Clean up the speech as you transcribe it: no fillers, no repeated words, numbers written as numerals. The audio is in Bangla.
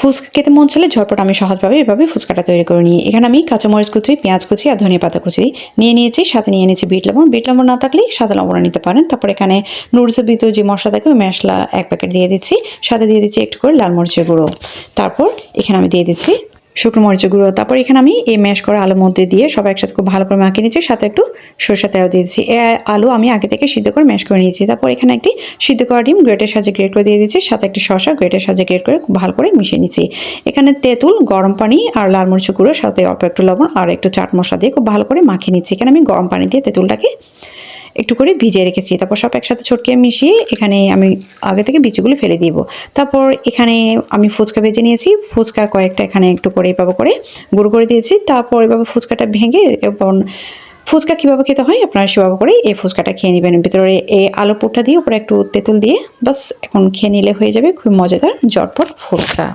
ফুচকা খেতে মন চাইলে ঝটপট আমি সহজভাবে এভাবে ফুচকাটা তৈরি করে নিই। এখানে আমি কাঁচামরিচ কুচি, পেঁয়াজ কুচি আর ধনিয়া পাতা কুচি নিয়ে নিয়েছি। সাথে নিয়ে নিয়েছি বিট লবণ। বিট লবণ না থাকলে সাদা লবণও নিতে পারেন। তারপর এখানে নুডলসের ভিতরে যে মশলা থাকে ওই মশলা 1 প্যাকেট দিয়ে দিচ্ছি। সাথে দিয়ে দিচ্ছি একটু করে লাল মরিচের গুঁড়ো। তারপর এখানে আমি দিয়ে দিচ্ছি শুকনো মরিচের গুঁড়ো। তারপর এখানে আমি এই ম্যাশ করা আলুর মধ্যে দিয়ে সব একসাথে খুব ভালো করে মাখিয়ে নিচ্ছি। সাথে একটু সরষের তেল দিয়ে দিচ্ছি। এই আলু আমি আগে থেকে সিদ্ধ করে ম্যাশ করে নিয়েছি। তারপর এখানে একটি সিদ্ধ করা ডিম গ্রেটের সাহায্যে গ্রেট করে দিয়ে দিচ্ছি। সাথে একটি শসা গ্রেটের সাহায্যে গ্রেট করে খুব ভালো করে মিশিয়ে নিচ্ছি। এখানে তেঁতুল, গরম পানি আর লাল মরিচের গুঁড়ো, সাথে অল্প একটু লবণ আর একটু চাট মশলা দিয়ে খুব ভালো করে মাখিয়ে নিচ্ছি। এখানে আমি গরম পানি দিয়ে তেঁতুলটাকে একটু করে ভিজিয়ে রেখেছি। তারপর সব একসাথে ছটকে মিশিয়ে এখানে আমি আগে থেকে বিচিগুলো ফেলে দিব। তারপর এখানে আমি ফুচকা ভেজে নিয়েছি। ফুচকা কয়েকটা এখানে একটু করে এভাবে করে গুঁড়ো করে দিয়েছি। তারপর এভাবে ফুচকাটা ভেঙে এবং ফুচকা কীভাবে খেতে হয় আপনারা সেভাবে করে এই ফুচকাটা খেয়ে নেবেন। ভিতরে এই আলু পুরটা দিয়ে উপরে একটু তেঁতুল দিয়ে বাস এখন খেয়ে নিলে হয়ে যাবে খুব মজাদার ঝটপট ফুচকা।